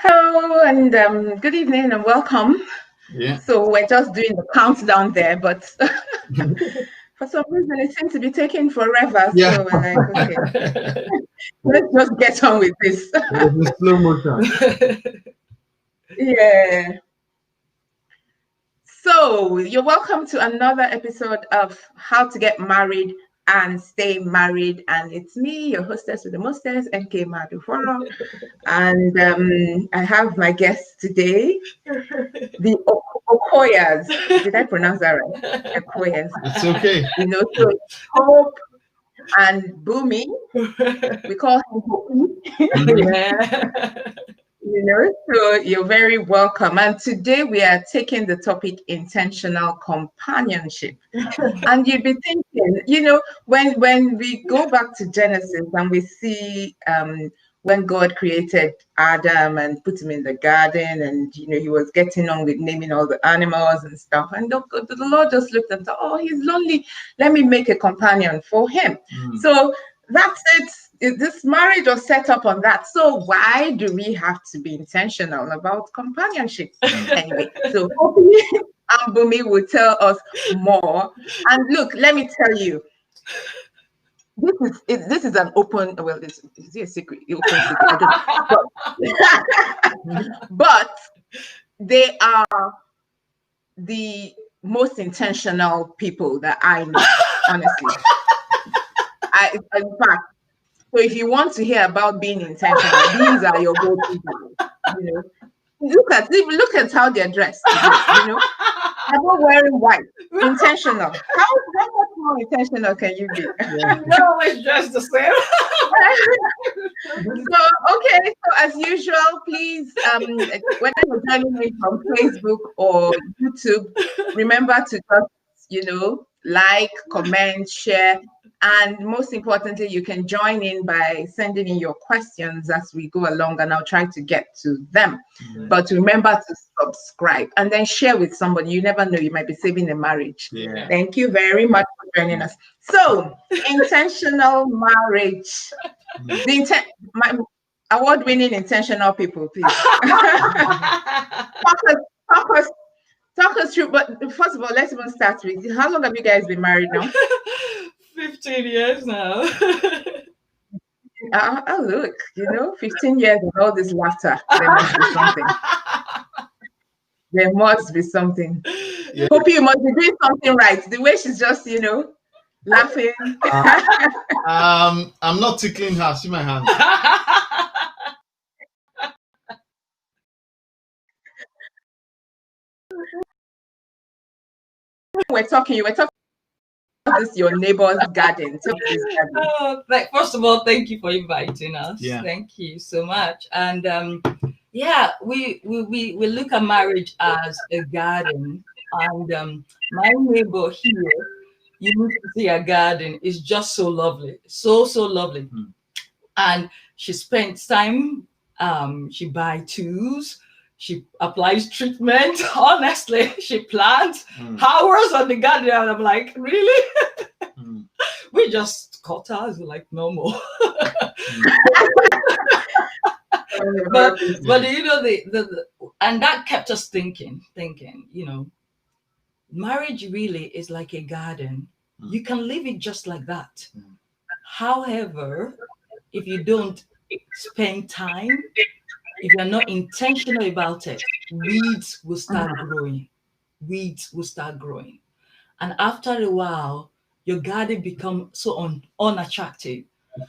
Hello and good evening and welcome. Yeah. So we're just doing the countdown there, but for some reason it seems to be taking forever. Yeah. So we're like, okay, let's just get on with this. It's slow motion. Yeah. So you're welcome to another episode of How to Get Married and Stay Married. And it's me, your hostess with the mostess, NK Maduforo. And I have my guest today, the Okhuoyas. Did I pronounce that right? Okhuoyas. It's okay. You know, so Hope and Bumi, we call him Hope. You know, so you're very welcome. And today we are taking the topic intentional companionship. And you'd be thinking, you know, when we go back to Genesis and we see when God created Adam and put him in the garden, and you know he was getting on with naming all the animals and stuff, and the Lord just looked and thought, oh, he's lonely, let me make a companion for him. So that's it. This marriage was set up on that. So why do we have to be intentional about companionship? Anyway, so hopefully Ambumi will tell us more. And look, let me tell you, this is an open, well, is it a secret? Open secret, I don't know. But they are the most intentional people that I know, honestly. In fact, so if you want to hear about being intentional, these are your go-to people. You know, look at how they're dressed. You know, About wearing white. Intentional. How much more intentional can you be? Not always dressed the same. So okay, so as usual, please whether you're joining me from Facebook or YouTube, remember to just like, comment, share, and most importantly, you can join in by sending in your questions as we go along, and I'll try to get to them. But remember to subscribe and then share with somebody. You never know, you might be saving a marriage. Thank you very much for joining us. So, intentional marriage. My award-winning intentional people, please. talk us through. But first of all, let's even start with, how long have you guys been married now? 15 years now. Oh, look, 15 years and all this laughter. There must be something. There must be something. Yeah. Hope you must be doing something right. The way she's just, laughing. I'm not tickling her. See my hands. You were talking about this, your neighbor's garden. First of all, thank you for inviting us. Yeah. Thank you so much. And we look at marriage as a garden. And my neighbor here, you need to see a garden. It's just so lovely. So lovely. And she spends time, she buys tools, she applies treatment. Honestly, she plants hours on the garden. And I'm like, really? We just cut her like normal. but and that kept us thinking, marriage really is like a garden. You can leave it just like that. However, if you don't spend time, if you're not intentional about it, weeds will start growing. And after a while, your garden becomes so unattractive.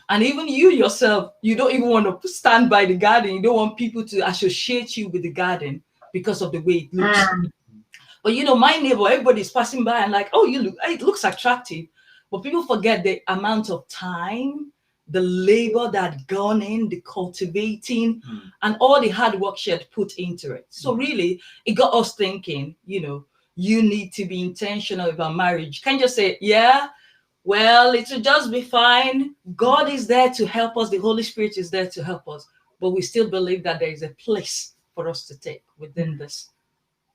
And even you yourself, you don't even want to stand by the garden. You don't want people to associate you with the garden because of the way it looks. But my neighbor, everybody's passing by and like, oh, it looks attractive. But people forget the amount of time, the labor that gone in, the cultivating, and all the hard work she had put into it. So really, it got us thinking, you need to be intentional about marriage. You can't just say, yeah, well, it will just be fine. God is there to help us. The Holy Spirit is there to help us. But we still believe that there is a place for us to take within this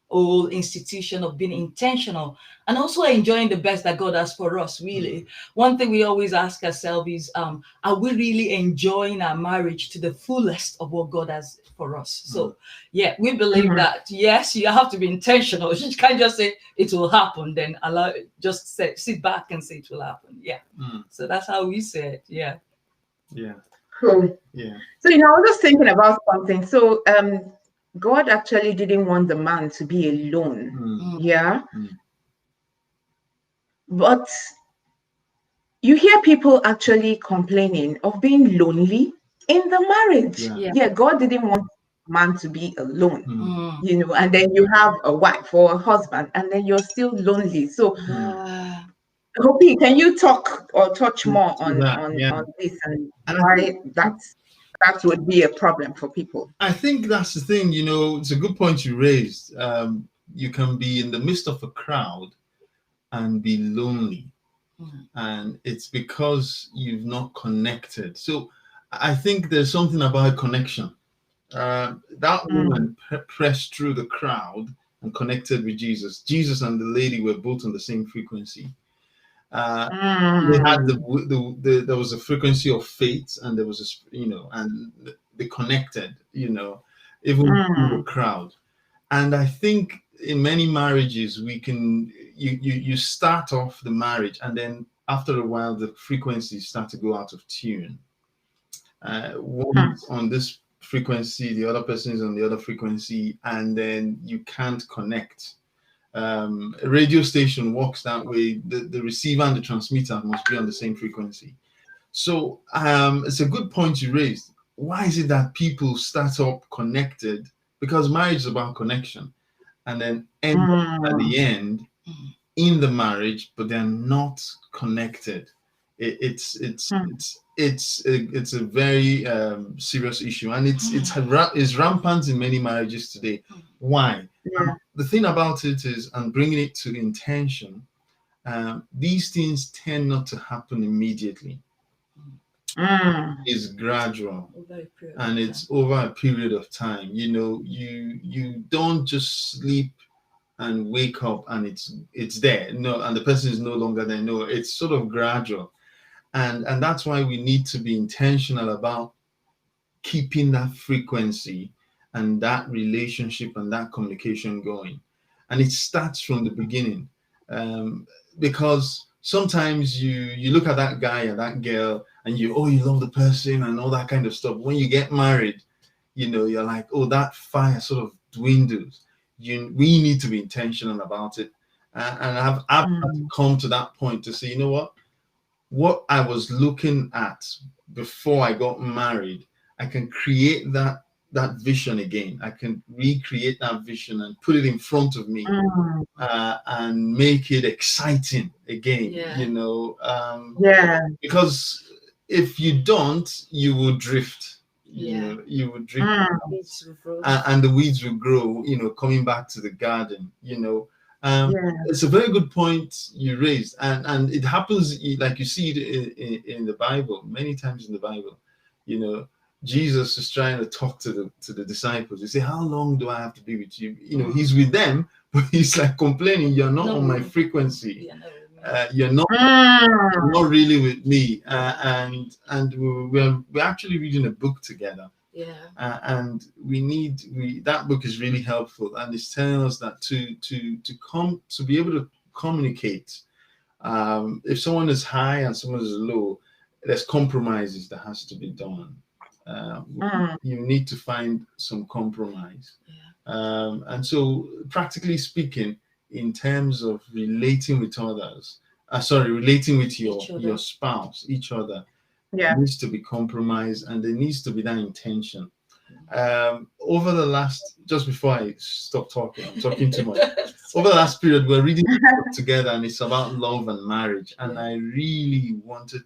whole institution of being intentional and also enjoying the best that God has for us, really. One thing we always ask ourselves is, are we really enjoying our marriage to the fullest of what God has for us? So, yeah, we believe that, yes, you have to be intentional. You can't just say it will happen, then sit back and say it will happen. Yeah. So that's how we say it. Yeah. Yeah. Cool. Yeah. So, I was just thinking about something. So, God actually didn't want the man to be alone. Yeah. But you hear people actually complaining of being lonely in the marriage. Yeah, God didn't want man to be alone, and then you have a wife or a husband, and then you're still lonely. So, Hopi, can you talk or touch more on this and why that would be a problem for people? I think that's the thing, it's a good point you raised. You can be in the midst of a crowd and be lonely. And it's because you've not connected. So I think there's something about connection. That woman pressed through the crowd and connected with Jesus. Jesus and the lady were both on the same frequency. They had there was a frequency of faith, and there was and they connected, even through the crowd. And I think in many marriages you start off the marriage, and then after a while the frequencies start to go out of tune. One is on this frequency, the other person is on the other frequency, and then you can't connect. A radio station works that way. The receiver and the transmitter must be on the same frequency. So it's a good point you raised. Why is it that people start up connected? Because marriage is about connection. and then end up at the end in the marriage, but they're not connected. It's a very serious issue, and it's rampant in many marriages today. Why? The thing about it is, and bringing it to intention, these things tend not to happen immediately. It's gradual, and it's over a period of time. You don't just sleep and wake up and it's there. No, and the person is no longer there. No, it's sort of gradual, and that's why we need to be intentional about keeping that frequency and that relationship and that communication going. And it starts from the beginning, because sometimes you look at that guy or that girl and you love the person and all that kind of stuff. When you get married, you're like, that fire sort of dwindles. We need to be intentional about it, and I've had to come to that point to say, what I was looking at before I got married, I can create that vision again. I can recreate that vision and put it in front of me, and make it exciting again. Because if you don't, you will drift. You would drift, and the weeds will grow. Coming back to the garden. It's a very good point you raised, and it happens like you see it in the Bible many times in the Bible. Jesus is trying to talk to the disciples. He say, "How long do I have to be with you?" He's with them, but he's like complaining, "You're not on my frequency. You're not really with me." And we're actually reading a book together. And that book is really helpful, and it's telling us that to be able to communicate, if someone is high and someone is low, there's compromises that has to be done. You need to find some compromise. And so, practically speaking, in terms of relating with others, relating with your spouse, each other, there needs to be compromise, and there needs to be that intention. Over the last, just before I stop talking, I'm talking too much. Over the last period, we're reading the book together, and it's about love and marriage. And I really wanted,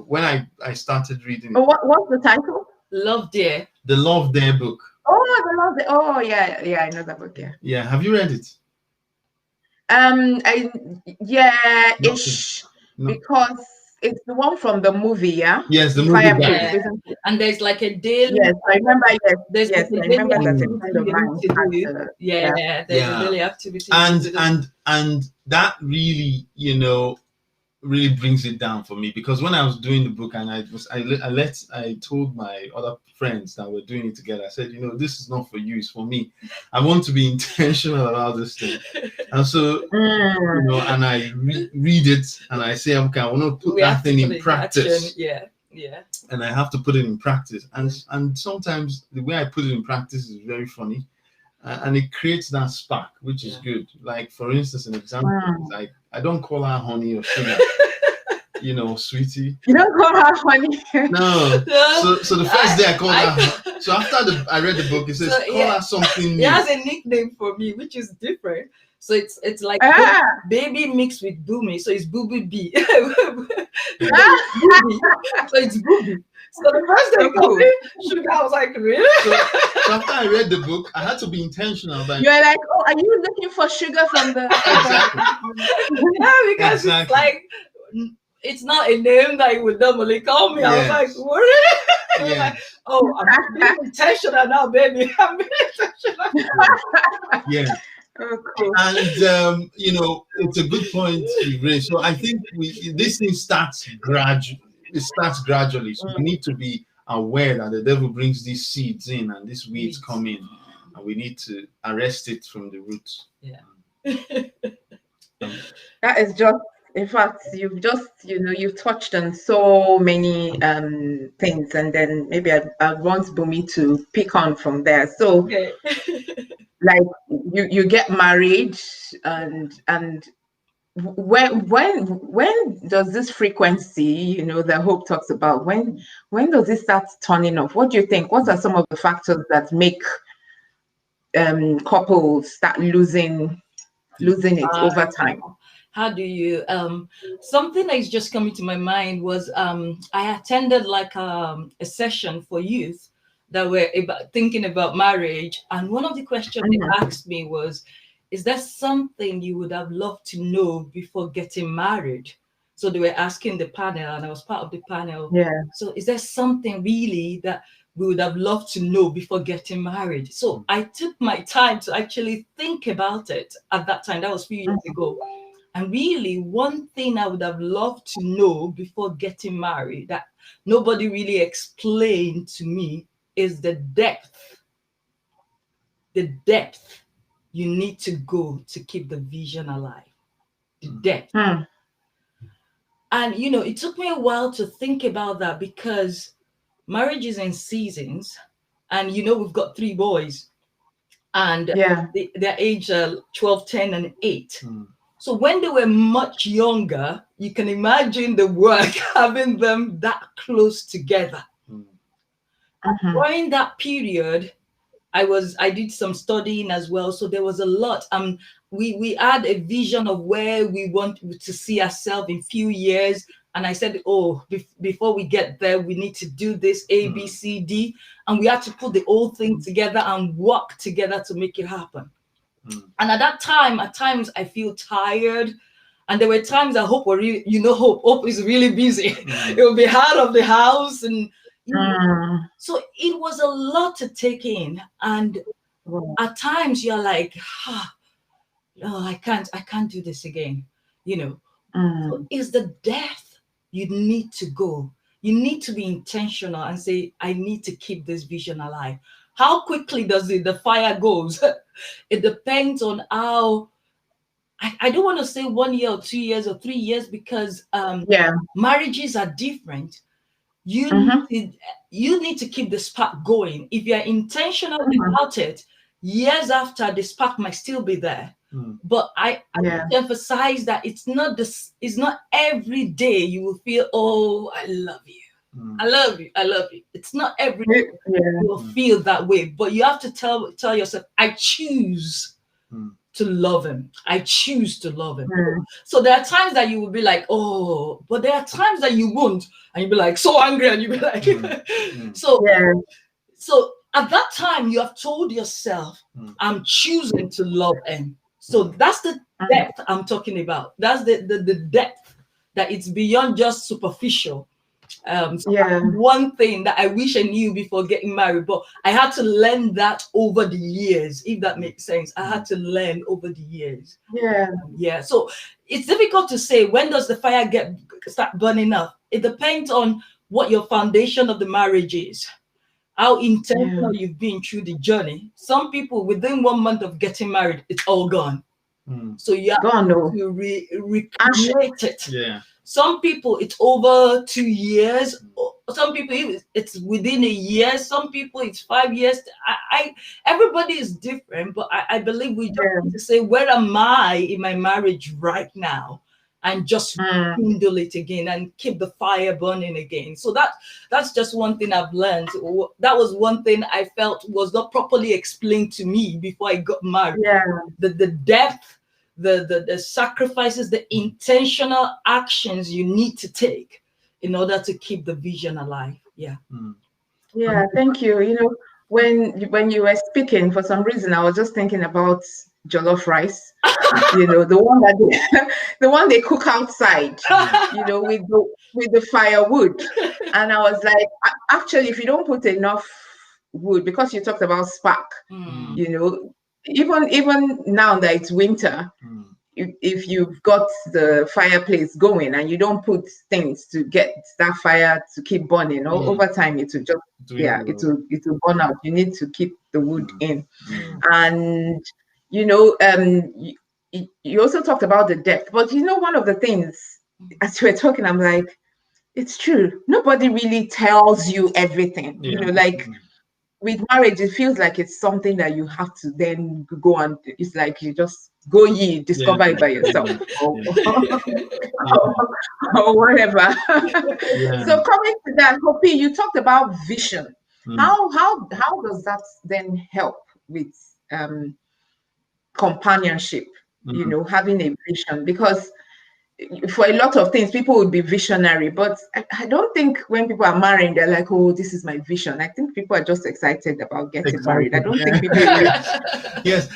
when I started reading. What's the title? Love Dare. The Love Dare book. The Love Dare. Oh yeah, I know that book. Yeah. Have you read it? Ish. No. Because it's the one from the movie, yeah. Yes, the movie. And there's like a daily. Yes, I remember. There's a daily activity. There's a daily activity. And that really, really brings it down for me, because when I was doing the book and I told my other friends that we're doing it together, I said, this is not for you, it's for me. I want to be intentional about this thing. And so, and I read it and I say, okay, I want to put that thing in practice. And I have to put it in practice. And sometimes the way I put it in practice is very funny. And it creates that spark, which is good. Like, for instance, an example is like, I don't call her honey or sugar, sweetie. You don't call her honey? No. So the first day I called her. So after I read the book, it says, call her something new. It has a nickname for me, which is different. So it's like baby mixed with boomy. So it's booby B. So it's booby. So the first day I called me sugar, I was like, really? So after I read the book, I had to be intentional. You're like, are you looking for sugar from the... Exactly. Because it's like, it's not a name that you would normally call me. Yes. I was like, what? Like, I'm being intentional now, baby. I'm being intentional. Yeah. Oh, cool. And it's a good point you raised. So I think this thing starts gradually. It starts gradually. So we need to be aware that the devil brings these seeds in and these weeds come in, and we need to arrest it from the roots. That is just, in fact, you've just, you've touched on so many things, and then maybe I want Bumi to pick on from there. So, like, you get married, and when does this frequency, the Hope talks about, when does it start turning off? What do you think? What are some of the factors that make couples start losing it over time? How do you something that is just coming to my mind was I attended like a session for youth that were thinking about marriage, and one of the questions they asked me was, is there something you would have loved to know before getting married? So they were asking the panel, and I was part of the panel. Yeah. So is there something really that we would have loved to know before getting married? So I took my time to actually think about it at that time. That was a few years ago. And really, one thing I would have loved to know before getting married that nobody really explained to me is the depth you need to go to keep the vision alive. The depth. And, you know, it took me a while to think about that because marriage is in seasons. And, you know, we've got 3 boys and their age 12, 10, and 8. So when they were much younger, you can imagine the work having them that close together. During that period, I did some studying as well. So there was a lot. We had a vision of where we want to see ourselves in few years. And I said, before we get there, we need to do this A, B, C, D. And we had to put the whole thing together and work together to make it happen. And at that time, at times I feel tired. And there were times that Hope were really, Hope is really busy. It will be out of the house. And so it was a lot to take in. And at times you're like, I can't do this again. So it's the depth you need to go. You need to be intentional and say, I need to keep this vision alive. How quickly does the fire goes? It depends on how, I don't want to say 1 year or 2 years or 3 years because marriages are different. You need to keep the spark going. If you're intentional about it, years after, the spark might still be there. But I emphasize that it's not every day you will feel, oh, I love you. I love you. I love you. It's not every day you will feel that way, but you have to tell yourself, I choose to love him. I choose to love him. So there are times that you will be like, oh, but there are times that you won't, and you'll be like so angry, and you'll be like, so at that time you have told yourself, I'm choosing to love him. So that's the depth I'm talking about. That's the depth that it's beyond just superficial. One thing that I wish I knew before getting married, but I had to learn that over the years, if that makes sense. I had to learn over the years. So it's difficult to say when does the fire start burning up. It depends on what your foundation of the marriage is, how intentional you've been through the journey. Some people within 1 month of getting married, it's all gone. So you have to recreate it. Some people, it's over 2 years. Some people, it's within a year. Some people, it's 5 years. Everybody is different, but I believe we just need to say, where am I in my marriage right now? And just rekindle it again and keep the fire burning again. So that's just one thing I've learned. That was one thing I felt was not properly explained to me before I got married. The depth, the sacrifices, the intentional actions you need to take in order to keep the vision alive. Thank you. When you were speaking, for some reason I was just thinking about jollof rice. the one they cook outside, with the firewood. And I was like, actually, if you don't put enough wood, because you talked about spark, even now that it's winter, if you've got the fireplace going and you don't put things to get that fire to keep burning, over time it will just it will burn out. You need to keep the wood in. And you also talked about the depth, but one of the things as you were talking, I'm like, it's true, nobody really tells you everything. With marriage, it feels like it's something that you have to then go and it's like you just go discover it by yourself or whatever. So coming to that, Hopi, you talked about vision. How does that then help with companionship, Mhm. having a vision, because for a lot of things, people would be visionary, but I don't think when people are marrying, they're like, oh, this is my vision. I think people are just excited about getting married. I Excited, don't yeah. think people really, Yes.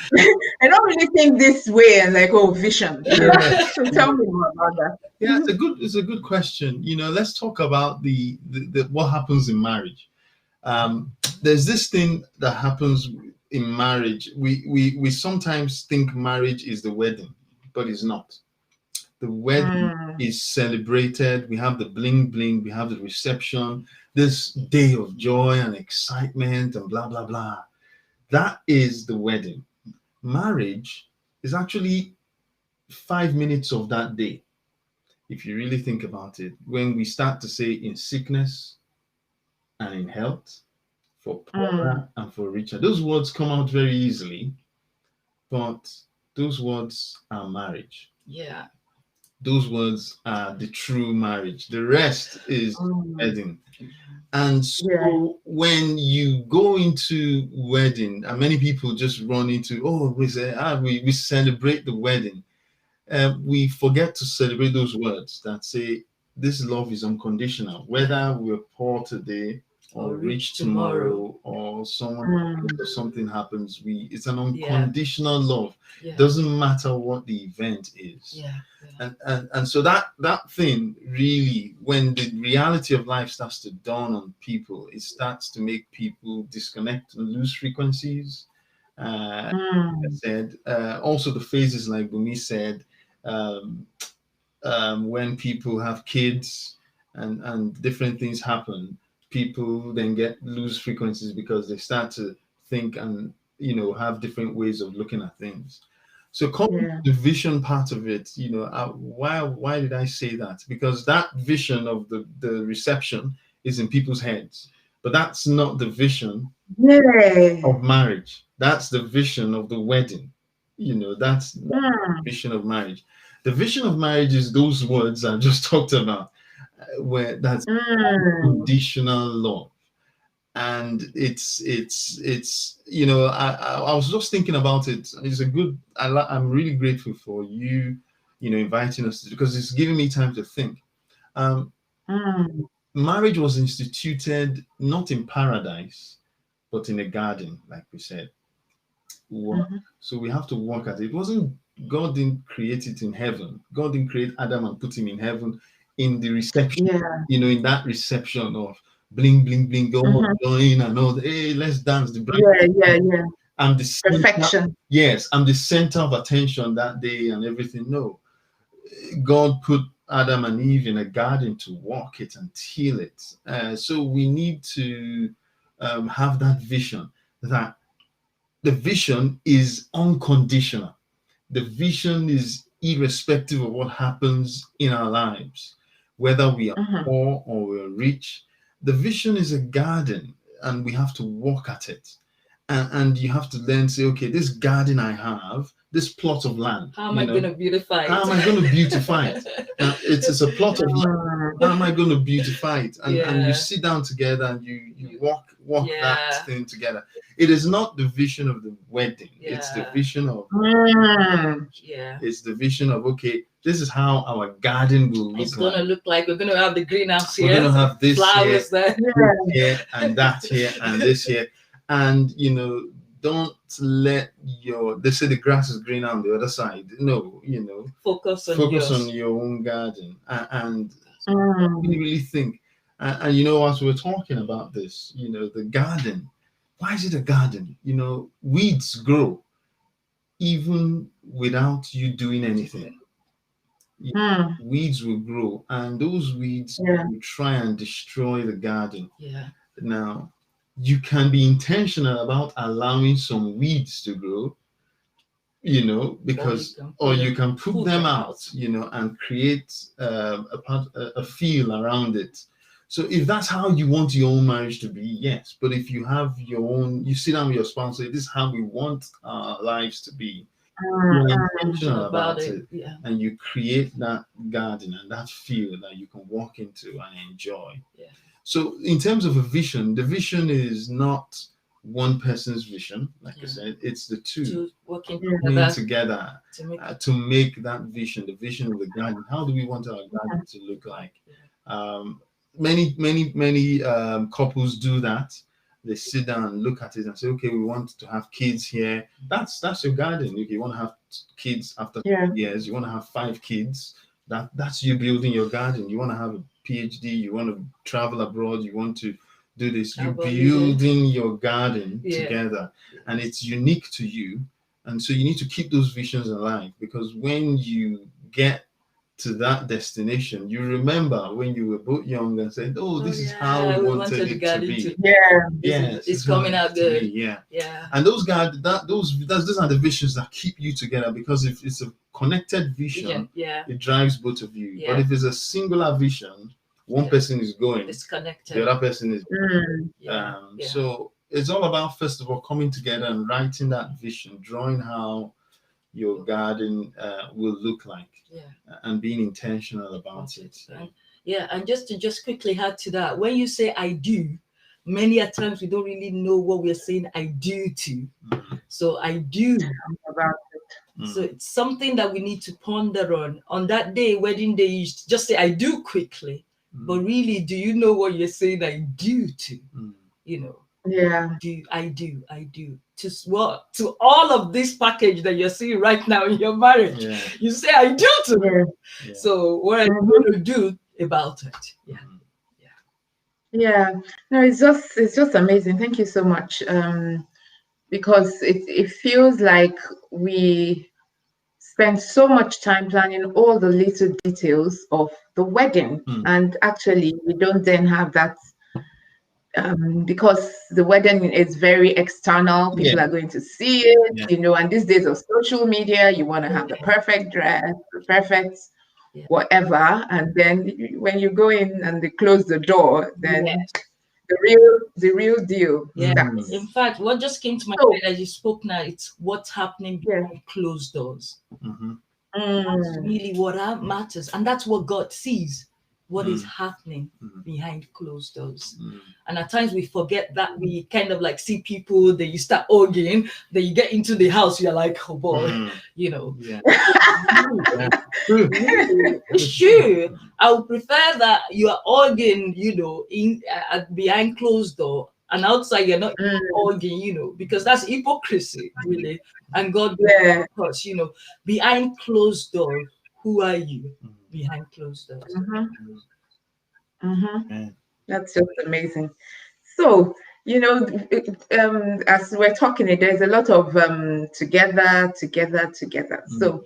I don't really think this way and like, oh, vision. Yeah. So tell me more about that. Yeah, it's a good question. Let's talk about the what happens in marriage. There's this thing that happens in marriage. We sometimes think marriage is the wedding, but it's not. The wedding is celebrated. We have the bling bling. We have the reception. This day of joy and excitement and blah blah blah. That is the wedding. Marriage is actually 5 minutes of that day. If you really think about it, when we start to say in sickness and in health, for poorer and for richer, those words come out very easily, but those words are marriage. Yeah. Those words are the true marriage. The rest is wedding. And so when you go into wedding, and many people just run into, oh, we say, we celebrate the wedding. We forget to celebrate those words that say this love is unconditional, whether we're poor today or rich tomorrow, or someone or something happens. It's an unconditional love. Doesn't matter what the event is. And so that thing really, when the reality of life starts to dawn on people, it starts to make people disconnect and lose frequencies. I said also the phases like Bumi said, when people have kids and different things happen, people then lose frequencies because they start to think and have different ways of looking at things. So coming to the vision part of it, why did I say that? Because that vision of the reception is in people's heads, but that's not the vision of marriage. That's the vision of the wedding. That's the vision of marriage. The vision of marriage is those words I just talked about, where that's conditional love. And it's I was just thinking about it. It's a good. I'm really grateful for you, inviting us because it's giving me time to think. Marriage was instituted not in paradise, but in a garden, like we said. So we have to work at it. It wasn't God didn't create it in heaven. God didn't create Adam and put him in heaven in the reception. In that reception of bling bling bling, going and all. Hey, let's dance. I'm the center, perfection. Yes, I'm the center of attention that day and everything. No, God put Adam and Eve in a garden to walk it and till it. So we need to have that vision. That the vision is unconditional. The vision is irrespective of what happens in our lives, whether we are poor or we're rich. The vision is a garden, and we have to walk at it. And you have to then say, okay, this garden I have, this plot of land. How am I going to beautify it? How am I going to beautify it? It's a plot of land. How am I going to beautify it? And you sit down together and you walk that thing together. It is not the vision of the wedding. It's the vision of it's the vision of, okay, this is how our garden will look like. It's going to look like we're going to have the greenhouse here. We're going to have this flowers here and that here and this here. And, don't let they say the grass is greener on the other side. No, focus on your own garden and really think. And as we're talking about this, the garden, why is it a garden? Weeds grow even without you doing anything. Weeds will grow, and those weeds will try and destroy the garden. Now, you can be intentional about allowing some weeds to grow, because you can put them out, and create a feel around it. So if that's how you want your own marriage to be, yes. But if you have your own, you sit down with your spouse, say, this is how we want our lives to be. You're intentional about it, and you create that garden and that field that you can walk into and enjoy. So in terms of a vision, the vision is not one person's vision. Like I said, it's the two working together to make that vision, the vision of the garden. How do we want our garden to look like? Many couples do that. They sit down and look at it and say, okay, we want to have kids here. That's your garden. If you want to have kids after 2 years, you want to have 5 kids. That's you building your garden. You want to have a PhD, you want to travel abroad, you want to do this. You're building your garden together, and it's unique to you. And so you need to keep those visions alive, because when you get to that destination, you remember when you were both young and said, "Oh, this is how we wanted it to be." It's coming out good. And those those are the visions that keep you together, because if it's a connected vision, it drives both of you. But if it's a singular vision, one person is going, it's connected. The other person is. So it's all about, first of all, coming together and writing that vision, drawing how your garden will look like, and being intentional about it. And just quickly add to that, when you say I do, many a times we don't really know what we're saying I do to. So I do about it. So it's something that we need to ponder on that day, wedding day. You just say I do quickly, but really, do you know what you're saying I do to? You know. I do to all of this package that you're seeing right now in your marriage. You say I do to So what are you going to do about it? No, it's just amazing. Thank you so much. Because it feels like we spend so much time planning all the little details of the wedding, and actually we don't then have that. Because the wedding is very external, people are going to see it, and these days of social media, you want to have the perfect dress, the perfect whatever, and then when you go in and they close the door, then the real deal starts. In fact, what just came to my mind as you spoke now, it's what's happening behind closed doors. That's really what matters, and that's what God sees. What is happening behind closed doors. And at times we forget that. We kind of like see people, then you start arguing, then you get into the house, you're like, oh boy, It's true. I would prefer that you are arguing, in behind closed door, and outside you're not arguing, because that's hypocrisy, really. And God, of course, behind closed doors, who are you? Behind closed doors. That's just amazing. So, as we're talking, there's a lot of together. So,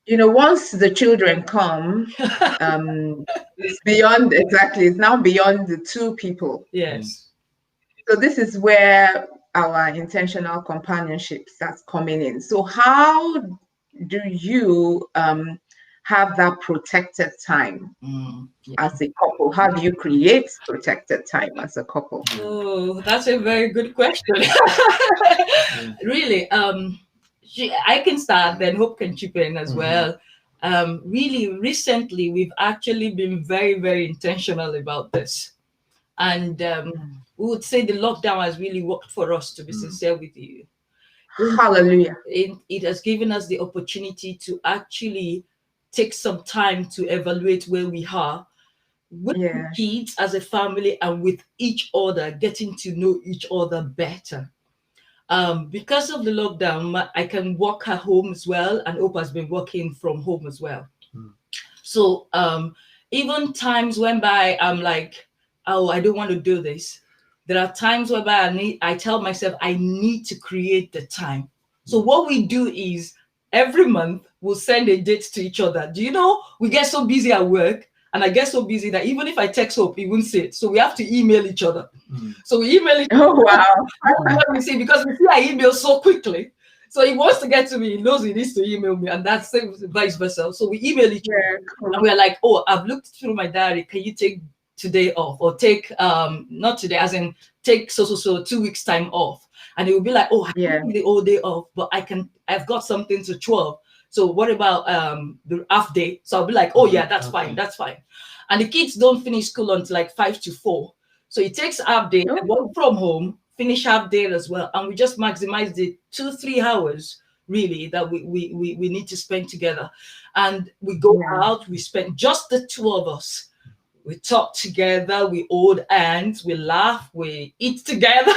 once the children come, it's beyond, it's now beyond the two people. Yes. So this is where our intentional companionship starts coming in. So how do you have that protected time as a couple? How do you create protected time as a couple? Oh, that's a very good question. Really, I can start, then Hope can chip in as well. Really, recently, we've actually been very, very intentional about this. And we would say the lockdown has really worked for us, to be sincere with you. Hallelujah. It has given us the opportunity to actually take some time to evaluate where we are with the kids as a family and with each other, getting to know each other better. Because of the lockdown, I can work at home as well, and Hope has been working from home as well. So even times whereby I'm like, oh, I don't want to do this. There are times whereby I tell myself I need to create the time. So what we do is every month we'll send a date to each other. Do you know, we get so busy at work, and I get so busy that even if I text Hope, he won't see it. So we have to email each other. So we email each other. Oh, wow. We see, because we see our email so quickly. So he wants to get to me, he knows he needs to email me, and that's vice versa. So we email each other, and we're like, oh, I've looked through my diary. Can you take today off, or take not today, as in take so 2 weeks time off? And it will be like, oh, I can take the whole day off, but I've got something to 12. So what about the half day? So I'll be like, oh yeah, that's fine. And the kids don't finish school until like 5 to 4. So it takes half day. I work from home finish half day as well, and we just maximize the 2-3 hours really that we need to spend together. And we go out, we spend just the two of us. We talk together, we hold hands, we laugh, we eat together.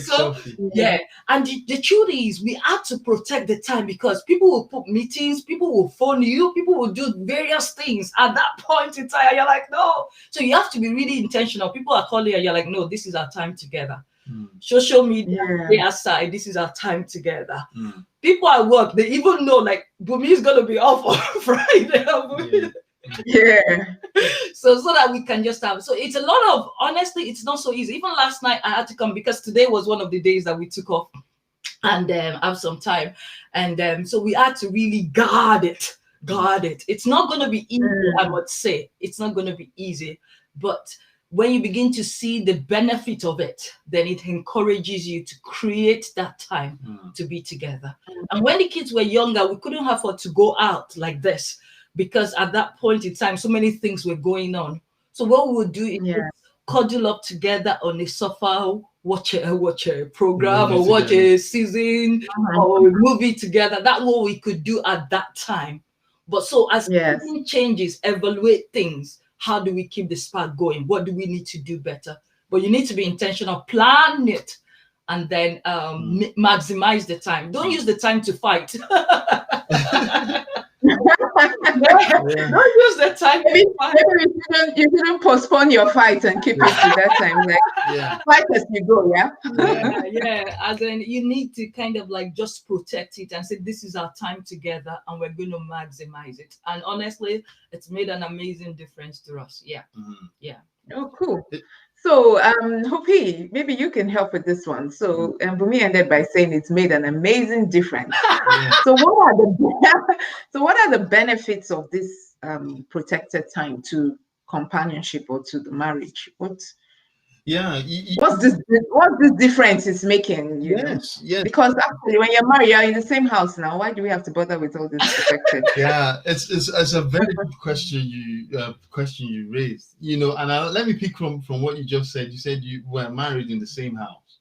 So yeah, and the truth is we have to protect the time, because people will put meetings, people will phone you, people will do various things at that point in time, and you're like, no. So you have to be really intentional. People are calling and you're like, no, this is our time together. Social media, they aside, this is our time together. People at work, they even know, like, Bumi is gonna be off on Friday. So that we can just have, so it's a lot of, honestly, it's not so easy. Even last night I had to come because today was one of the days that we took off and have some time, and so we had to really guard it. It's not going to be easy. I would say it's not going to be easy, but when you begin to see the benefit of it, then it encourages you to create that time to be together. And when the kids were younger, we couldn't afford to go out like this, because at that point in time, so many things were going on. So what we would do is cuddle up together on a sofa, watch a program, or watch a season, or a movie together. That's what we could do at that time. But so as everything changes, evaluate things. How do we keep the spark going? What do we need to do better? But you need to be intentional, plan it, and then maximize the time. Don't use the time to fight. Don't use the time. Maybe you shouldn't postpone your fight and keep it to that time. Like, fight as you go, As in, you need to kind of like just protect it and say, this is our time together and we're going to maximize it. And honestly, it's made an amazing difference to us. Oh, cool. So, Hopi, maybe you can help with this one. So, Bumi ended by saying it's made an amazing difference. So, what are the benefits of this protected time to companionship or to the marriage? What's this difference it's making? You know? Because actually, when you're married, you're in the same house now. Why do we have to bother with all this protected? It's a very good question you raised. You know, and let me pick from what you just said. You said you were married in the same house.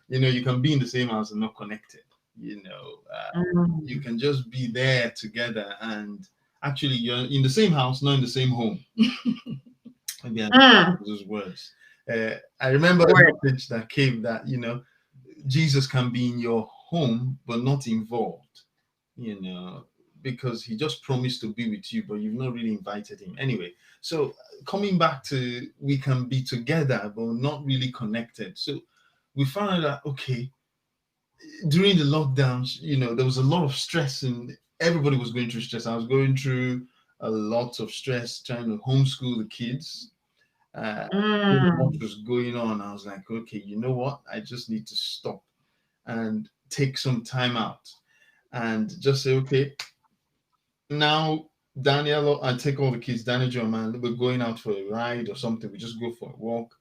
You know, you can be in the same house and not connected. You know, you can just be there together, and actually you're in the same house, not in the same home. Maybe I those words. I remember a message that came that, you know, Jesus can be in your home but not involved, you know, because he just promised to be with you, but you've not really invited him. Anyway, so coming back to, we can be together but not really connected. So we found out that, okay, during the lockdowns, you know, there was a lot of stress and everybody was going through stress. I was going through a lot of stress trying to homeschool the kids. What was going on, I was like, okay, you know what, I just need to stop and take some time out and just say, okay, now Daniel, I take all the kids, Daniel, Joe, man, we're going out for a ride or something, we just go for a walk.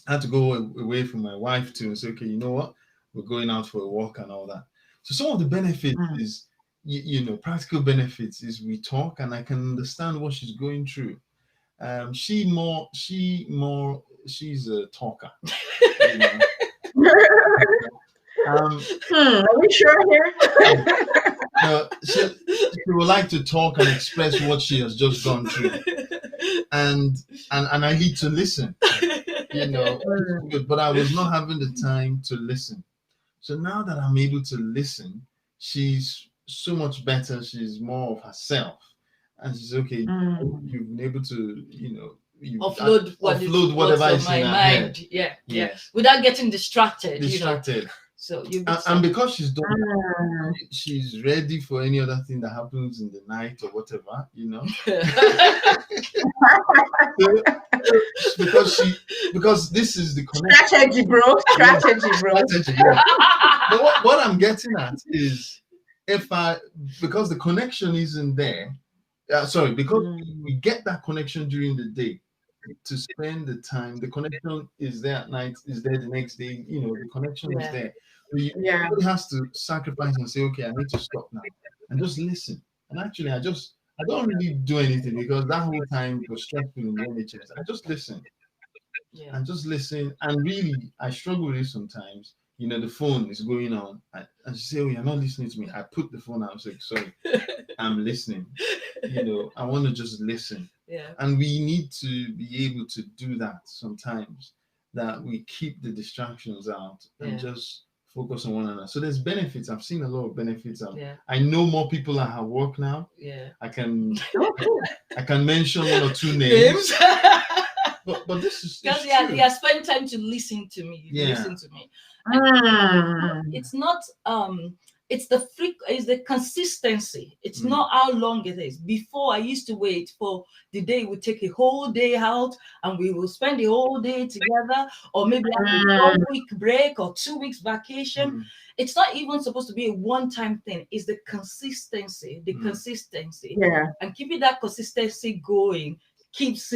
I had to go away from my wife too and say, okay, you know what, we're going out for a walk and all that. So some of the benefits is, you know, practical benefits is we talk and I can understand what she's going through. She's a talker. You know? Are we sure here? She would like to talk and express what she has just gone through, and I need to listen. You know, but I was not having the time to listen. So now that I'm able to listen, she's so much better. She's more of herself. And she's okay. You've been able to, you know, offload whatever is in my mind. Yes. Without getting distracted. You know? So and because she's done, she's ready for any other thing that happens in the night or whatever, you know. because this is the connection. Strategy, bro. But what I'm getting at is, because the connection isn't there. Because we get that connection during the day to spend the time. The connection is there at night, is there the next day. You know, the connection is there. Everybody has to sacrifice and say, okay, I need to stop now and just listen. And actually, I don't really do anything because that whole time was stressful in the NHS. I just listen. and just listen. And really, I struggle with it sometimes. The phone is going on, and she say, "Oh, you're not listening to me." I put the phone out and say, "Sorry, I'm listening." I want to just listen. Yeah. And we need to be able to do that sometimes, that we keep the distractions out and just focus on one another. So there's benefits. I've seen a lot of benefits. I know more people at her work now. Yeah. I can mention one or two names. But this is because true. they are spending time to listen to me. Listen to me. It's not it's the consistency. It's not how long it is. Before, I used to wait for the day. We take a whole day out and we will spend the whole day together, or maybe have a 1 week break or 2 weeks vacation. It's not even supposed to be a one-time thing. It's the consistency. And keeping that consistency going keeps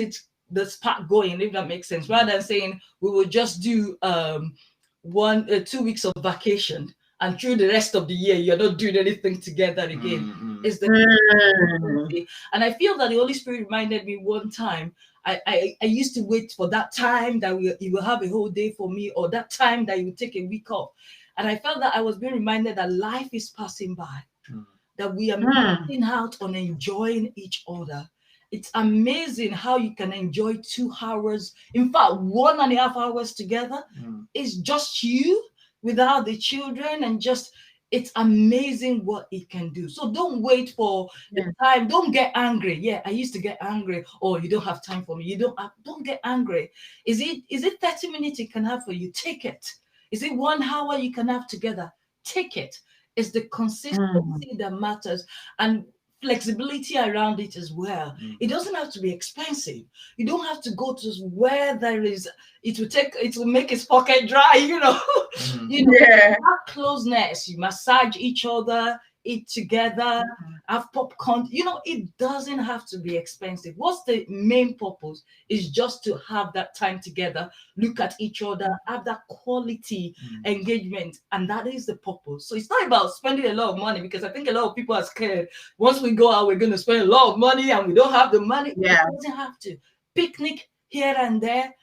the spark going, if that makes sense. Rather than saying we will just do 2 weeks of vacation, and through the rest of the year you're not doing anything together again. It's the and I feel that the Holy Spirit reminded me one time. I used to wait for that time that he will have a whole day for me, or that time that he will take a week off. And I felt that I was being reminded that life is passing by, that we are missing out on enjoying each other. It's amazing how you can enjoy 2 hours, in fact, 1.5 hours together. It's just you without the children, and it's amazing what it can do. So don't wait for the time. Don't get angry. Yeah, I used to get angry. Oh, you don't have time for me. Don't get angry. Is it 30 minutes you can have for you? Take it. Is it 1 hour you can have together? Take it. It's the consistency that matters, and flexibility around it as well. It doesn't have to be expensive. You don't have to go to where there is, it will make his pocket dry, That closeness. You massage each other, eat together, have popcorn. It doesn't have to be expensive. What's the main purpose? Is just to have that time together, look at each other, have that quality engagement, and that is the purpose. So it's not about spending a lot of money, because I think a lot of people are scared. Once we go out, we're going to spend a lot of money, and we don't have the money. It doesn't have to. Picnic here and there,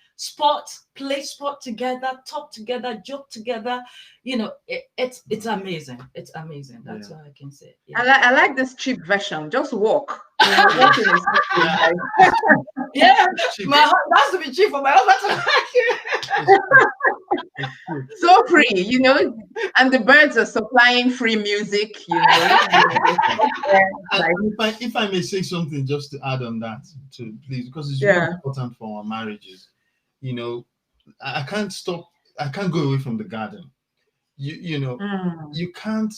play sport together, talk together, joke together. It's amazing. It's amazing. That's all I can say. I like this cheap version. Just walk. Walking is my husband has to be cheap for my husband. So free, and the birds are supplying free music, If I may say something just to add on that, please, because it's really important for our marriages. I can't go away from the garden. You can't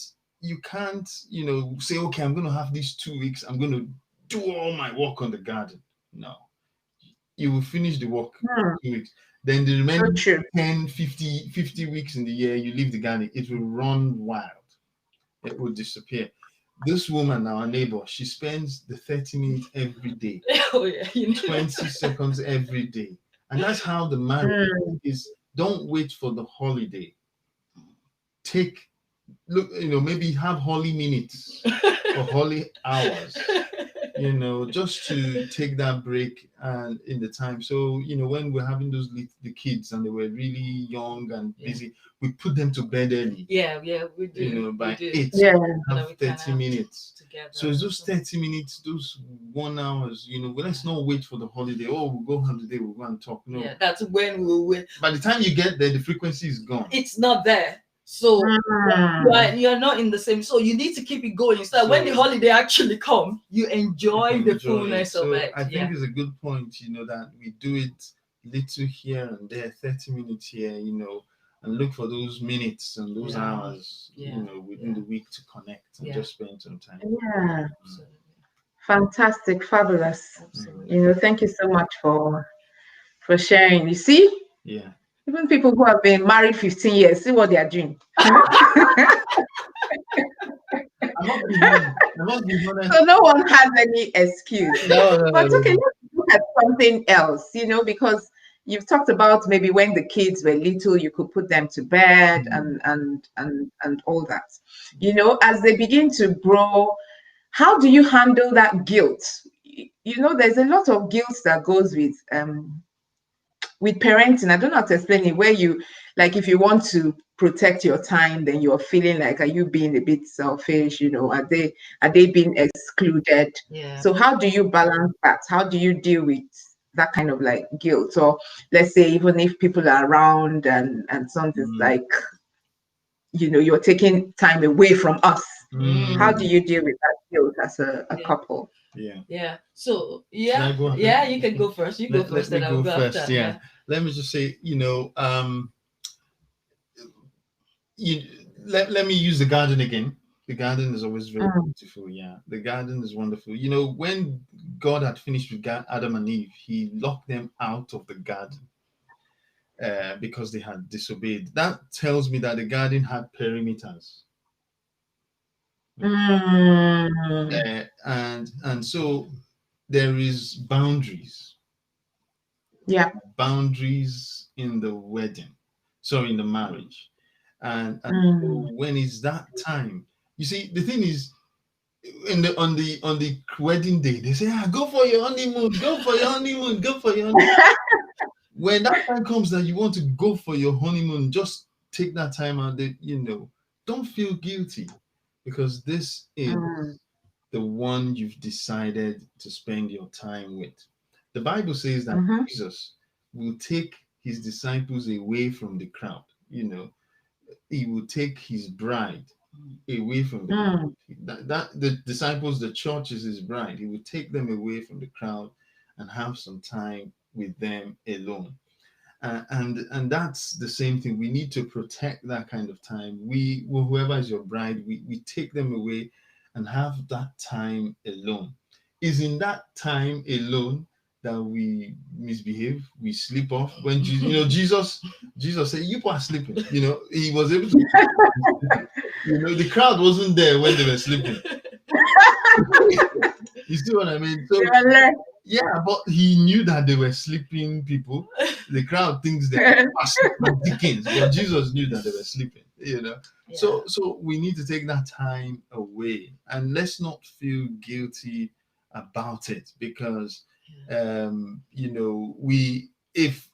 say, okay, I'm going to have these 2 weeks, I'm going to do all my work on the garden. No, you will finish the work in 2 weeks. Then the remaining 10, 50 weeks in the year, you leave the garden, it will run wild. It will disappear. This woman, our neighbor, she spends the 30 minutes every day, 20 seconds every day. And that's how the marriage is. Don't wait for the holiday. Maybe have holy minutes or holy hours, just to take that break and in the time. So, when we're having the kids and they were really young and busy, we put them to bed early. Yeah, we do. By 8, have 30 minutes. Together. So it's those 30 minutes, those 1 hours, let's not wait for the holiday. Oh, we'll go holiday, we'll go and talk. No. Yeah, that's when we'll wait. By the time you get there, the frequency is gone. It's not there. So you're not in the same. So you need to keep it going. So when the holiday actually comes, you enjoy the fullness of it. I think it's a good point, that we do it little here and there, 30 minutes here, and look for those minutes and those hours, within the week to connect and just spend some time. Yeah. Fantastic, fabulous. Absolutely. Thank you so much for sharing. You see? Yeah. Even people who have been married 15 years, see what they are doing. So no one has any excuse. But okay, let's look at something else, because you've talked about maybe when the kids were little, you could put them to bed and all that. As they begin to grow, how do you handle that guilt? There's a lot of guilt that goes with with parenting, I don't know how to explain it, where you, like, if you want to protect your time, then you're feeling like, are you being a bit selfish? Are they being excluded? Yeah. So how do you balance that? How do you deal with that kind of like guilt? Or let's say even if people are around and something's Mm, like, you're taking time away from us. How do mm, you deal with that guilt as a Yeah. couple? yeah. Yeah. So Should I yeah, go ahead? yeah, you can go first. You go Let first, me then I'll go go first. after. Yeah. Yeah. Let me just say, you let me use the garden again. The garden is always very Mm, beautiful. Yeah, the garden is wonderful. When God had finished with Adam and Eve, He locked them out of the garden because they had disobeyed. That tells me that the garden had perimeters, mm, and so there is yeah. boundaries in the wedding, so in the marriage, and so Mm, when is that time? You see, the thing is, on the wedding day, they say, go for your honeymoon, go for your honeymoon, go for your honeymoon. When that time comes that you want to go for your honeymoon, just take that time out there, don't feel guilty, because this is mm, the one you've decided to spend your time with. The Bible says that mhm, Jesus will take his disciples away from the crowd. He will take his bride away from the crowd. mm, That the disciples, the church is his bride. He will take them away from the crowd and have some time with them alone. And that's the same thing. We need to protect that kind of time. Whoever is your bride, we take them away and have that time alone. Is in that time alone that we misbehave, we sleep off. When Jesus said, "You are sleeping." He was able to. The crowd wasn't there when they were sleeping. You see what I mean? So yeah, but he knew that they were sleeping people. The crowd thinks they are sleeping like Dickens, but Jesus knew that they were sleeping. Yeah. So we need to take that time away, and let's not feel guilty about it, because we if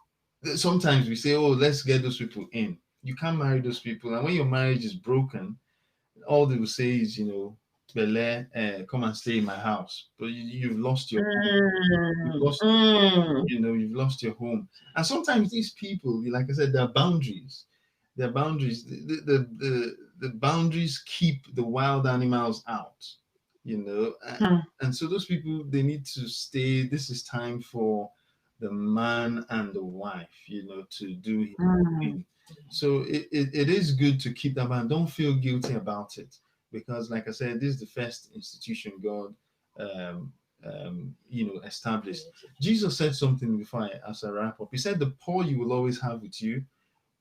sometimes we say, oh, let's get those people in. You can't marry those people, and when your marriage is broken, all they will say is, Bele, come and stay in my house. But you've lost your home. You've mm, lost, mm, you've lost your home. And sometimes these people, like I said, there are boundaries. There are boundaries. The boundaries keep the wild animals out. mm, And so those people, they need to stay. This is time for the man and the wife, to do his mm, thing. So it is good to keep that man. Don't feel guilty about it, because, like I said, this is the first institution God, established. Jesus said something before as I wrap up. He said, "The poor you will always have with you,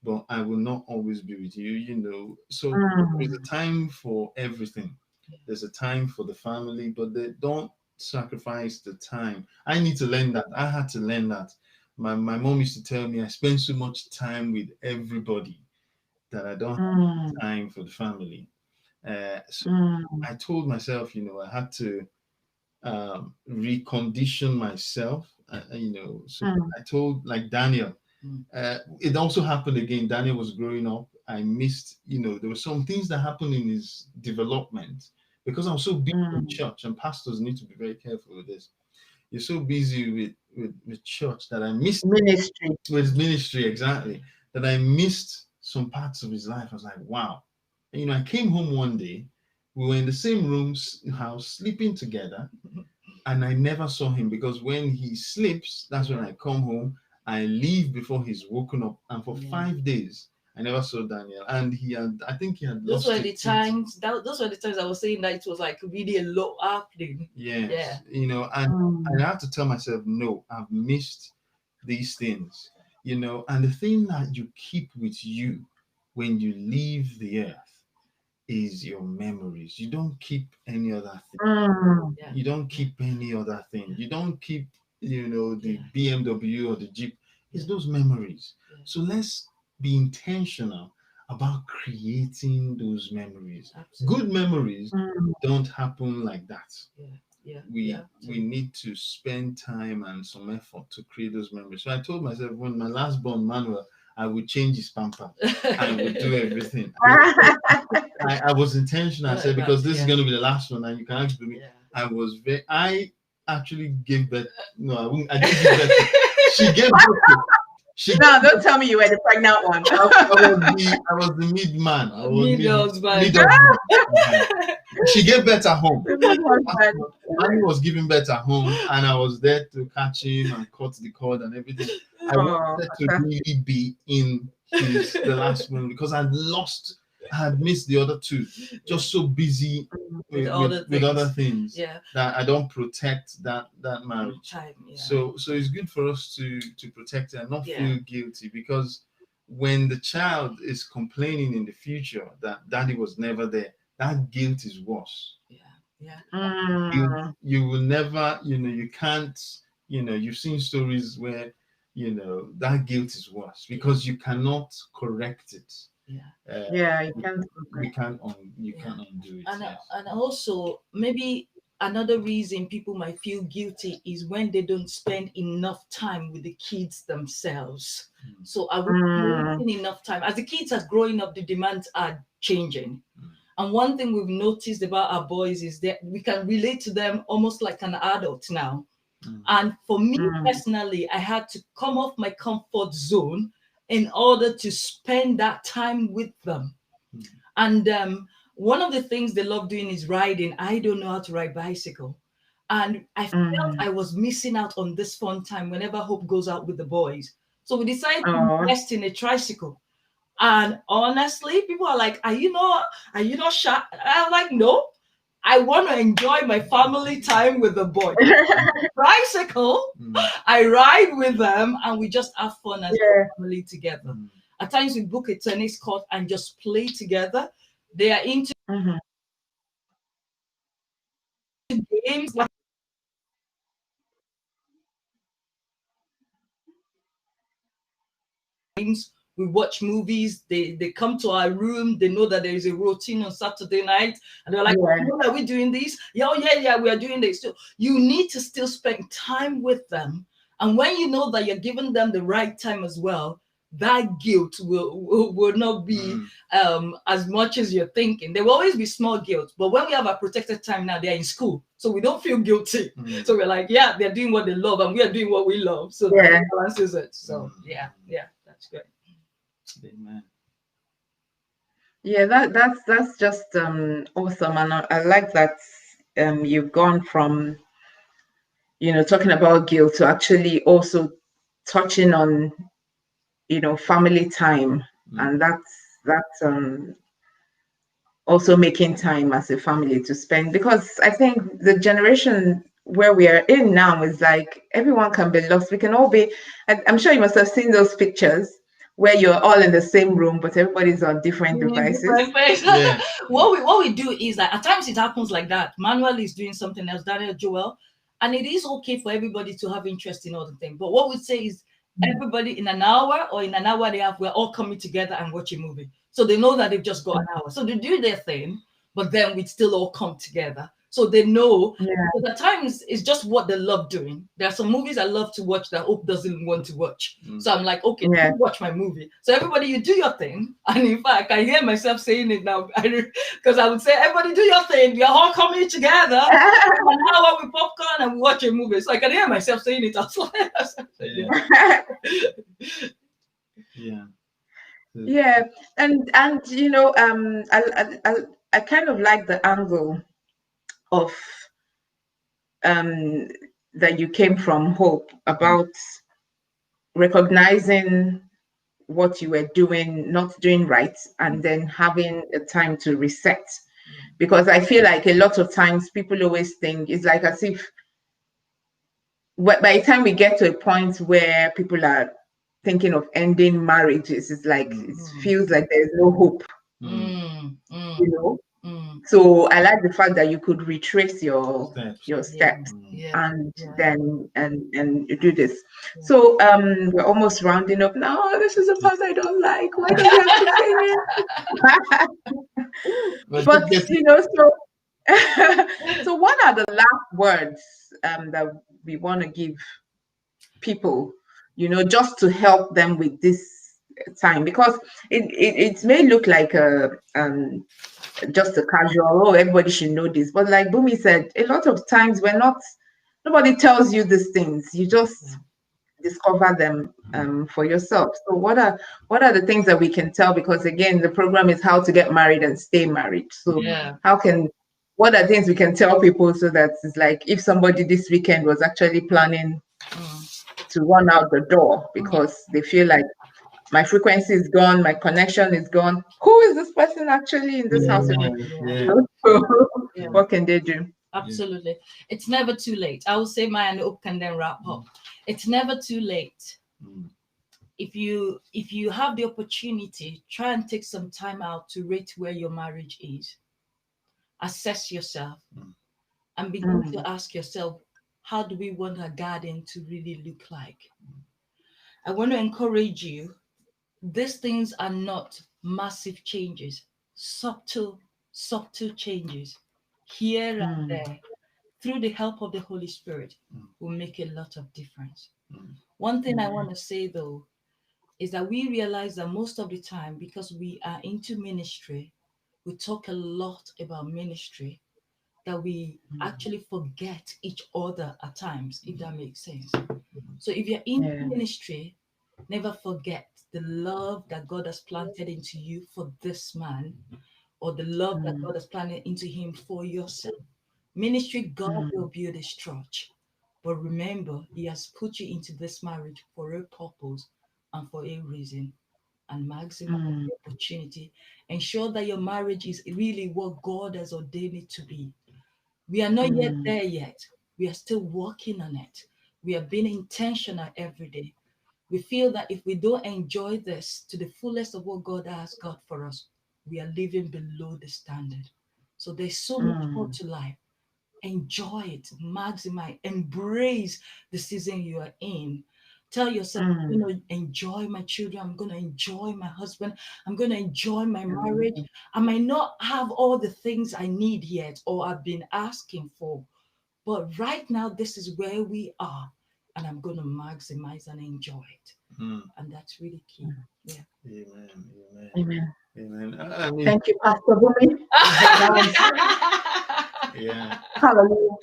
but I will not always be with you." So there's a mm, time for everything. There's a time for the family, but they don't sacrifice the time. I need to learn that. I had to learn that. My mom used to tell me I spend so much time with everybody that I don't mm, have time for the family. So mm, I told myself, I had to recondition myself. So mm, I told, like Daniel, Mm. it also happened again. Daniel was growing up. I missed, there were some things that happened in his development because I was so busy in mm. church, and pastors need to be very careful with this. You're so busy with church that I missed Ministry. with ministry, exactly, that I missed some parts of his life. I was like, wow. And, I came home one day. We were in the same house, sleeping together, and I never saw him, because when he sleeps, that's when I come home. I leave before he's woken up, and for Yeah. 5 days I never saw Daniel. And I think he had Those lost were his the teeth. times. Those were the times I was saying that it was like really a lot happening. Yes, Yeah. and Mm, I had to tell myself, no, I've missed these things, and the thing that you keep with you when you leave the earth is your memories. You don't keep any other thing. mm, Yeah. You don't keep any other thing. You don't keep, the Yeah. BMW or the Jeep. It's those memories. Yeah. So let's be intentional about creating those memories. Absolutely. Good memories mm, don't happen like that. Yeah. we need to spend time and some effort to create those memories. So I told myself, when my last born Manuel, I would change his pamper. I would do everything. I was intentional. I said, because this is going to be the last one, and you can ask me. I actually gave birth. No, I wouldn't. I didn't give birth. She gave birth. No, don't tell me you were the pregnant one. I was the mid man. I was mid husband. She gave birth at home. Manny was giving birth at home, and I was there to catch him and cut the cord and everything. I wanted to really be in the last one because I had missed the other two. Just so busy with other things that I don't protect that marriage. So it's good for us to protect it and not feel guilty, because when the child is complaining in the future that daddy was never there, that guilt is worse. You will never, you can't, you've seen stories where, that guilt is worse because you cannot correct it. You can't undo it. And also, maybe another reason people might feel guilty is when they don't spend enough time with the kids themselves. So are we spending enough time? As the kids are growing up, the demands are changing. And one thing we've noticed about our boys is that we can relate to them almost like an adult now. And for me personally, I had to come off my comfort zone in order to spend that time with them. And one of the things they love doing is riding. I don't know how to ride bicycle. And I felt I was missing out on this fun time whenever Hope goes out with the boys. So we decided to invest in a tricycle. And honestly, people are like, are you not shy? I'm like, no, I want to enjoy my family time with the boys. Tricycle, I ride with them and we just have fun as a family together. At times we book a tennis court and just play together. They are into games like games. We watch movies. They come to our room. They know that there is a routine on Saturday night, and they're like, "Are we doing this? Yeah, we are doing this." So you need to still spend time with them, and when you know that you're giving them the right time as well, that guilt will not be as much as you're thinking. There will always be small guilt, but when we have our protected time now, they're in school, so we don't feel guilty. So we're like, they're doing what they love, and we are doing what we love. So that balances it. So that's great. Amen. Yeah, that's just awesome, and I like that you've gone from talking about guilt to actually also touching on family time, and that's also making time as a family to spend, because I think the generation where we are in now is like everyone can be lost. We can all be. I'm sure you must have seen those pictures where you're all in the same room, but everybody's on different devices. What we do is that at times it happens like that. Manuel is doing something else, Daniel, Joel, and it is okay for everybody to have interest in other things. But what we say is everybody in an hour or in an hour and a half, we're all coming together and watch a movie. So they know that they've just got an hour. So they do their thing, but then we still all come together. So they know, because at times it's just what they love doing. There are some movies I love to watch that Hope doesn't want to watch. So I'm like, okay, watch my movie. So everybody, you do your thing. And in fact, I hear myself saying it now, because I would say, everybody do your thing. We are all coming together. And now we popcorn and we watch a movie. So I can hear myself saying it as well. And I kind of like the angle of that you came from, Hope, about recognizing what you were doing, not doing right, and then having a time to reset. Because I feel like a lot of times people always think it's like as if by the time we get to a point where people are thinking of ending marriages, it's like it feels like there's no hope. So I like the fact that you could retrace your steps and then do this. So we're almost rounding up now. Oh, this is a part I don't like. Why do you have to say it? But so So what are the last words that we want to give people, just to help them with this time? Because it may look like just a casual, oh, everybody should know this. But like Bumi said, a lot of times nobody tells you these things. You just discover them for yourself. So what are the things that we can tell? Because again, the program is how to get married and stay married. So what are things we can tell people so that it's like if somebody this weekend was actually planning to run out the door because they feel like my frequency is gone, my connection is gone. Who is this person actually in this house with me? What can they do? Absolutely. It's never too late. I will say mine and then wrap up. It's never too late. If you have the opportunity, try and take some time out to rate where your marriage is. Assess yourself and begin to ask yourself, how do we want our garden to really look like? I want to encourage you. These things are not massive changes, subtle changes here and there. Through the help of the Holy Spirit, will make a lot of difference. One thing I want to say though, is that we realize that most of the time, because we are into ministry, we talk a lot about ministry, that we actually forget each other at times, if that makes sense. So if you're in ministry, never forget the love that God has planted into you for this man, or the love that God has planted into him for yourself. Ministry, God will build his church. But remember, he has put you into this marriage for a purpose and for a reason. And maximize the opportunity. Ensure that your marriage is really what God has ordained it to be. We are not yet there yet. We are still working on it. We are being intentional every day. We feel that if we don't enjoy this to the fullest of what God has got for us, we are living below the standard. So there's so much more to life. Enjoy it, maximize, embrace the season you are in. Tell yourself, I'm going to enjoy my children. I'm going to enjoy my husband. I'm going to enjoy my marriage. I might not have all the things I need yet or I've been asking for, but right now, this is where we are, and I'm going to maximize and enjoy it. And that's really key. Yeah. Amen. I mean, thank you, Pastor Bumi. Yeah. Hallelujah.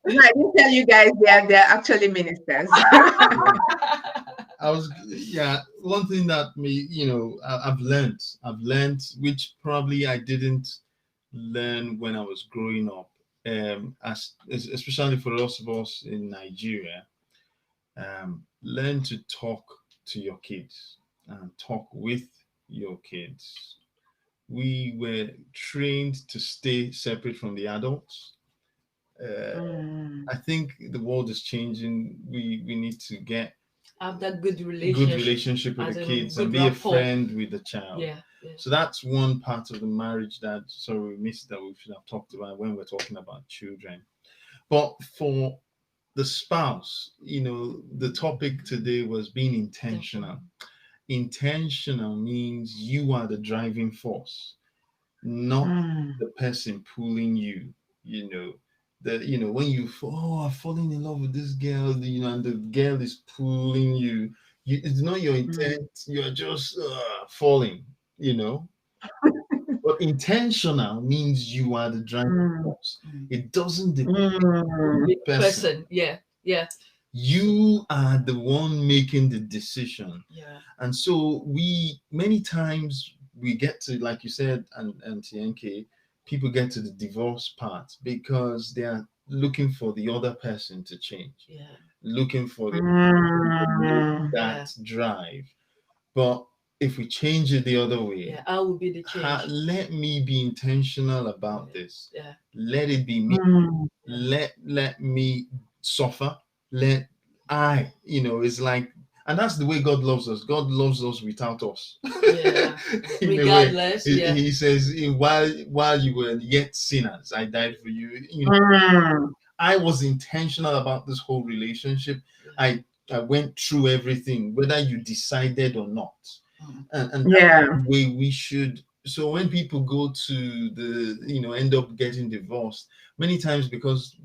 No, I didn't tell you guys they're actually ministers. One thing that I've learned, which probably I didn't learn when I was growing up, especially for those of us in Nigeria, learn to talk to your kids and talk with your kids. We were trained to stay separate from the adults. I think the world is changing. We need to have that good relationship with the kids and be a friend with the child. Yeah. So that's one part of the marriage that we missed, that we should have talked about when we're talking about children. But for the spouse, the topic today was being intentional. Intentional means you are the driving force, not the person pulling you. When you are falling in love with this girl, and the girl is pulling you, it's not your intent. You're just falling. But intentional means you are the driving force. It doesn't depend on the person. Yeah. You are the one making the decision. Yeah. And so many times we get to, like you said, and TNK, people get to the divorce part because they are looking for the other person to change. Yeah. Looking for that drive. But if we change it the other way, I will be the change. Let me be intentional about this. Yeah. Let it be me. Let me suffer. It's like, and that's the way God loves us. God loves us without us. Yeah. Regardless. He says, while you were yet sinners, I died for you. I was intentional about this whole relationship. I went through everything, whether you decided or not. And that's the way we should So when people go to the, end up getting divorced many times because,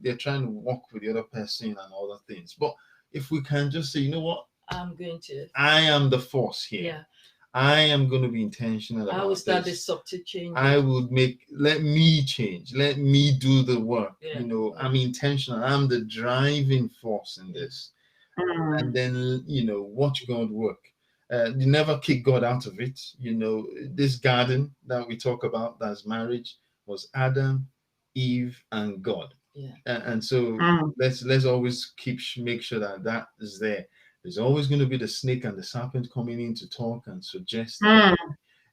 they're trying to work with the other person and other things. But if we can just say, you know what, I'm going to. I am the force here. Yeah. I am going to be intentional about I will start this. the subtle change. I would let me change. Let me do the work. Yeah. I'm intentional. I'm the driving force in this. And then, watch God work. You never kick God out of it. This garden that we talk about, that's marriage, was Adam, Eve, and God. Yeah. And so let's always make sure that is there. There's always going to be the snake and the serpent coming in to talk and suggest.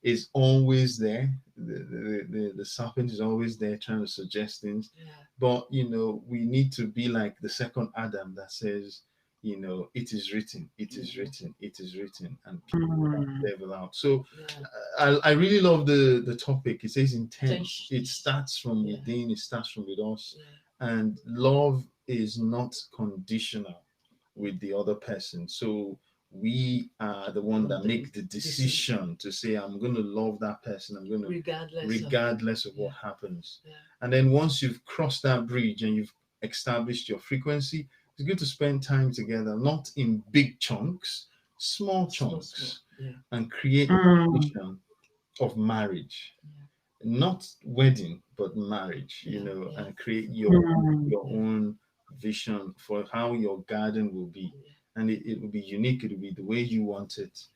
Is always there. The serpent is always there trying to suggest things. Yeah. But we need to be like the second Adam that says, it is written, it is written, it is written, and keep the devil out. So I really love the topic. It says intent. It starts from within, it starts from with us. And love is not conditional with the other person. So we are the one that make the decision to say, I'm going to love that person. I'm going to, regardless of what happens. And then once you've crossed that bridge and you've established your frequency, it's good to spend time together, not in big chunks, small chunks, and create a vision of marriage. Not wedding, but marriage, and create your own vision for how your garden will be. And it will be unique. It will be the way you want it.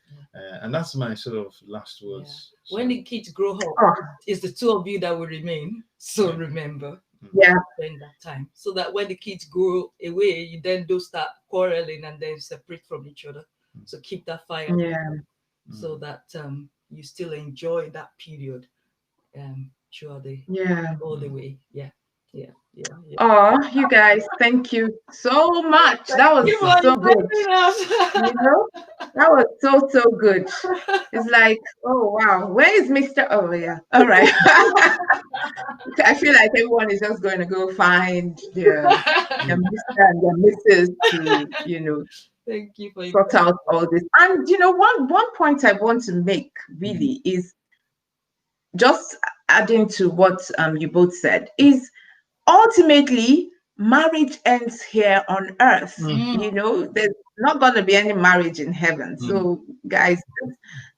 And that's my sort of last words. Yeah. When the kids grow up, it's the two of you that will remain. So remember, spend that time. So that when the kids grow away, you then don't start quarreling and then separate from each other. So keep that fire. So that you still enjoy that period throughout all the way. Yeah. Oh, you guys, thank you so much. That was so good. That was so good. It's like, oh wow, where is Mr. Oh yeah, all right. I feel like everyone is just going to go find their Mr. and their Mrs. to thank you for sort out all this. And one point I want to make really is just adding to what you both said is, ultimately, marriage ends here on earth. There's not going to be any marriage in heaven. So, guys,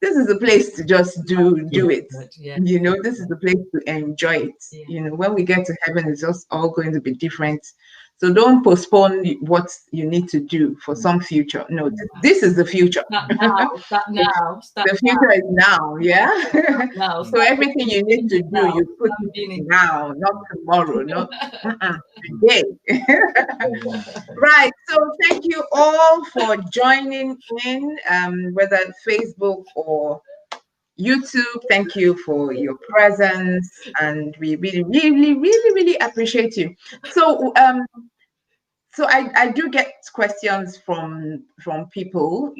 this is a place to just do it. This is the place to enjoy it. When we get to heaven, it's just all going to be different. So don't postpone what you need to do for some future. No, this is the future. Start now. The future is now, yeah? So everything you need to do, you put it now, not tomorrow, not today. Right. So thank you all for joining in, whether Facebook or YouTube. Thank you for your presence, and we really, really, really, really appreciate you. So I do get questions from people,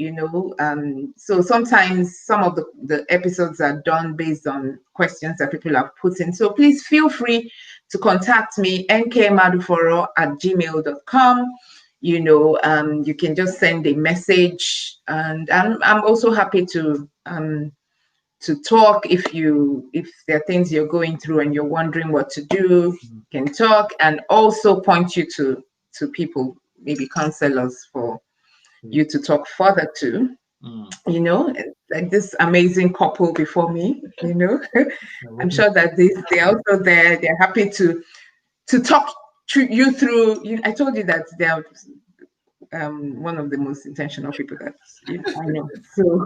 so sometimes some of the episodes are done based on questions that people have put in. So please feel free to contact me, nkmaduforo@gmail.com. You can just send a message, and I'm also happy to talk. If there are things you're going through and you're wondering what to do, you can talk, and also point you to people, maybe counselors, for you to talk further to. Like this amazing couple before me. I'm sure that they're also there. They're happy to talk you through. I told you that they are one of the most intentional people that I know. So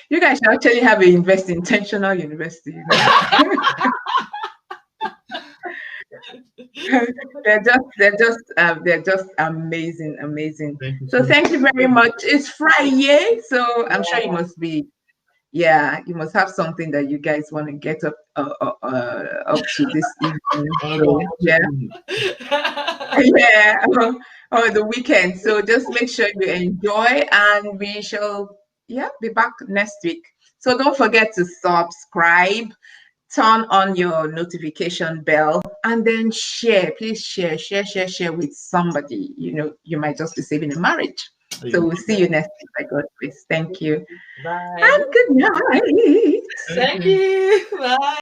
you guys should actually have an intentional university. They're just amazing. So thank you very much. It's Friday, so I'm sure you must be. Yeah, you must have something that you guys want to get up to this evening. So, or the weekend. So just make sure you enjoy, and we shall be back next week. So don't forget to subscribe, turn on your notification bell, and then share. Please share with somebody. You might just be saving a marriage. So we'll see you next week by God's grace. Thank you. Bye. And good night. Thank you. Bye.